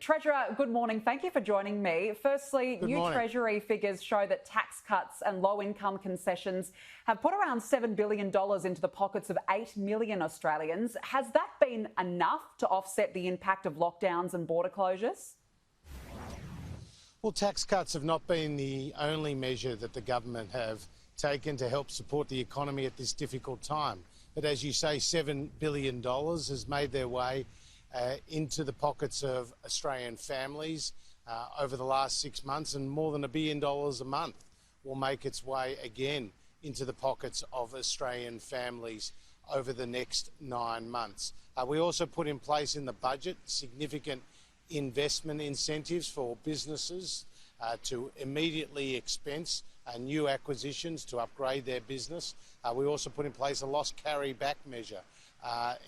Treasurer, good morning. Thank you for joining me. Firstly, Good new morning. Treasury figures show that tax cuts and low-income concessions have put around $7 billion into the pockets of 8 million Australians. Has that been enough to offset the impact of lockdowns and border closures? Well, tax cuts have not been the only measure that the government have taken to help support the economy at this difficult time. But as you say, $7 billion has made their way into the pockets of Australian families over the last 6 months, and more than $1 billion a month will make its way again into the pockets of Australian families over the next 9 months. We also put in place in the budget significant investment incentives for businesses to immediately expense new acquisitions to upgrade their business. We also put in place a loss carry back measure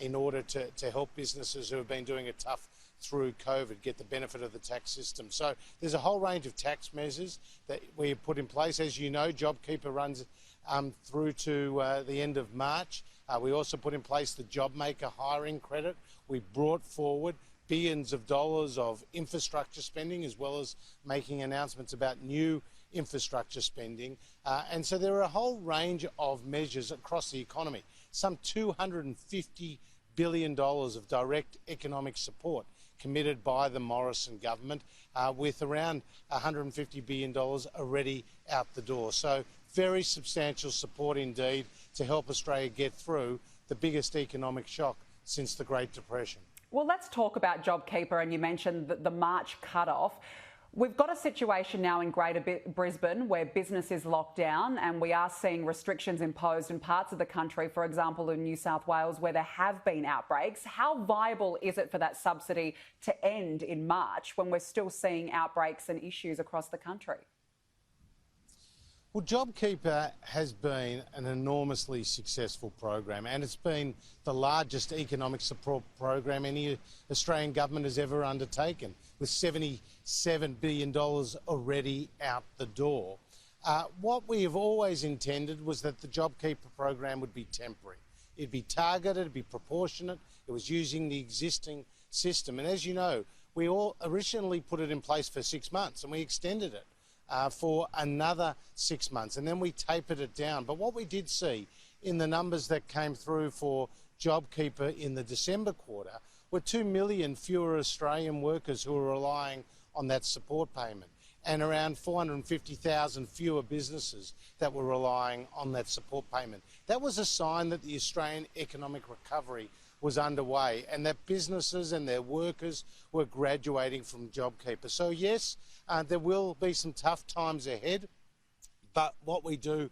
in order to help businesses who have been doing it tough through COVID get the benefit of the tax system. So there's a whole range of tax measures that we have put in place. As you know, JobKeeper runs through to the end of March. We also put in place the JobMaker hiring credit. We brought forward billions of dollars of infrastructure spending, as well as making announcements about new infrastructure spending. And so there are a whole range of measures across the economy. Some $250 billion of direct economic support committed by the Morrison government, with around $150 billion already out the door. So very substantial support indeed to help Australia get through the biggest economic shock since the Great Depression. Well, let's talk about JobKeeper, and you mentioned the March cut-off. We've got a situation now in Greater Brisbane where business is locked down, and we are seeing restrictions imposed in parts of the country, for example in New South Wales, where there have been outbreaks. How viable is it for that subsidy to end in March when we're still seeing outbreaks and issues across the country? Well, JobKeeper has been an enormously successful program, and it's been the largest economic support program any Australian government has ever undertaken, with $77 billion already out the door. What we have always intended was that the JobKeeper program would be temporary. It'd be targeted, it'd be proportionate. It was using the existing system. And as you know, we all originally put it in place for 6 months, and we extended it for another 6 months, and then we tapered it down. But what we did see in the numbers that came through for JobKeeper in the December quarter were 2 million fewer Australian workers who were relying on that support payment, and around 450,000 fewer businesses that were relying on that support payment. That was a sign that the Australian economic recovery was underway, and that businesses and their workers were graduating from JobKeeper. So yes, there will be some tough times ahead, but what we do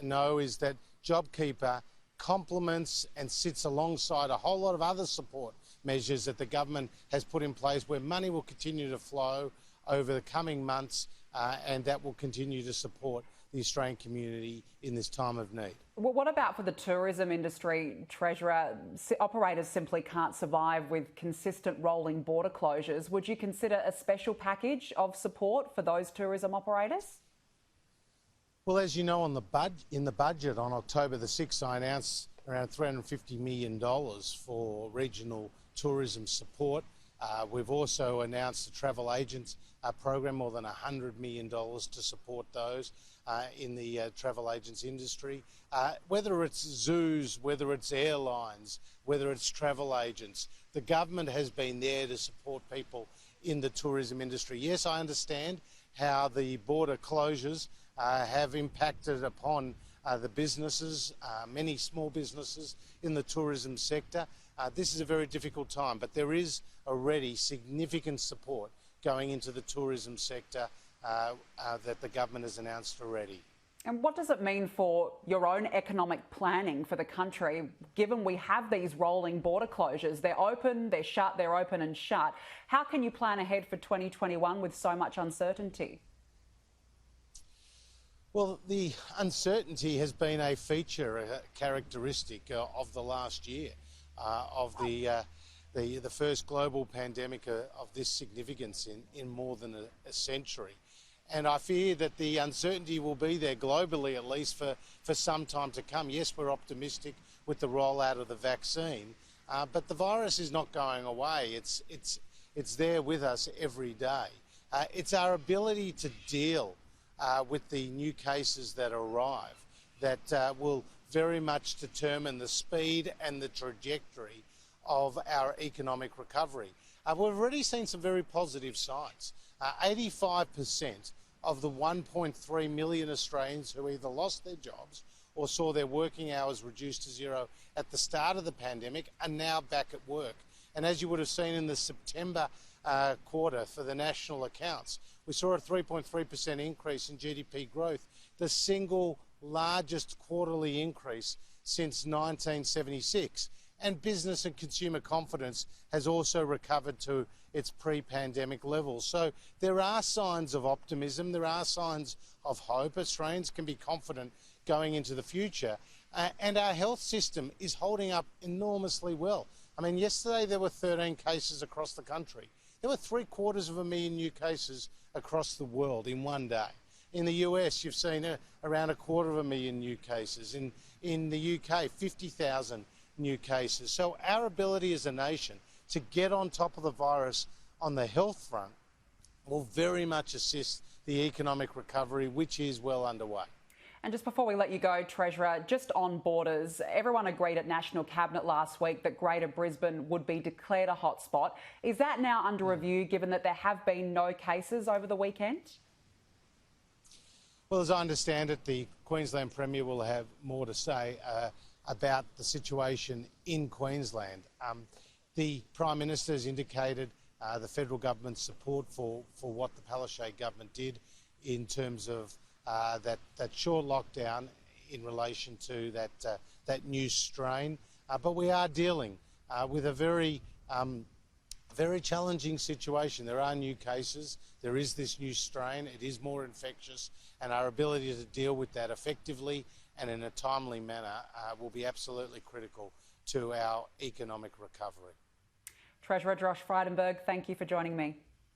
know is that JobKeeper complements and sits alongside a whole lot of other support measures that the government has put in place, where money will continue to flow over the coming months, and that will continue to support the Australian community in this time of need. Well, what about for the tourism industry, Treasurer? Operators simply can't survive with consistent rolling border closures. Would you consider a special package of support for those tourism operators? Well, as you know, in the budget on October the 6th, I announced around $350 million for regional tourism support. We've also announced a travel agents program, more than $100 million to support those in the travel agents industry. Whether it's zoos, whether it's airlines, whether it's travel agents, the government has been there to support people in the tourism industry. Yes, I understand how the border closures have impacted upon the businesses, many small businesses in the tourism sector. This is a very difficult time, but there is already significant support going into the tourism sector that the government has announced already. And what does it mean for your own economic planning for the country, given we have these rolling border closures? They're open, they're shut, they're open and shut. How can you plan ahead for 2021 with so much uncertainty? Well, the uncertainty has been a feature, a characteristic of the last year, of the first global pandemic of this significance in more than a century. And I fear that the uncertainty will be there globally, at least for some time to come. Yes, we're optimistic with the rollout of the vaccine, but the virus is not going away. It's It's there with us every day. It's our ability to deal with the new cases that arrive that will very much determine the speed and the trajectory of our economic recovery. We've already seen some very positive signs. 85% of the 1.3 million Australians who either lost their jobs or saw their working hours reduced to zero at the start of the pandemic are now back at work. And as you would have seen in the September quarter for the national accounts, we saw a 3.3% increase in GDP growth, the single largest quarterly increase since 1976. And business and consumer confidence has also recovered to its pre-pandemic levels. So there are signs of optimism, there are signs of hope. Australians can be confident going into the future. And our health system is holding up enormously well. I mean, yesterday there were 13 cases across the country. There were 750,000 new cases across the world in one day. In the US, you've seen around 250,000 new cases. In the UK, 50,000 new cases. So our ability as a nation to get on top of the virus on the health front will very much assist the economic recovery, which is well underway. And just before we let you go, Treasurer, just on borders, everyone agreed at National Cabinet last week that Greater Brisbane would be declared a hotspot. Is that now under review, given that there have been no cases over the weekend? Well, as I understand it, the Queensland Premier will have more to say about the situation in Queensland. The Prime Minister has indicated the federal government's support for what the Palaszczuk government did in terms of that short lockdown in relation to that new strain. But we are dealing with a very challenging situation. There are new cases, there is this new strain, it is more infectious, and our ability to deal with that effectively and in a timely manner will be absolutely critical to our economic recovery. Treasurer Josh Frydenberg, thank you for joining me.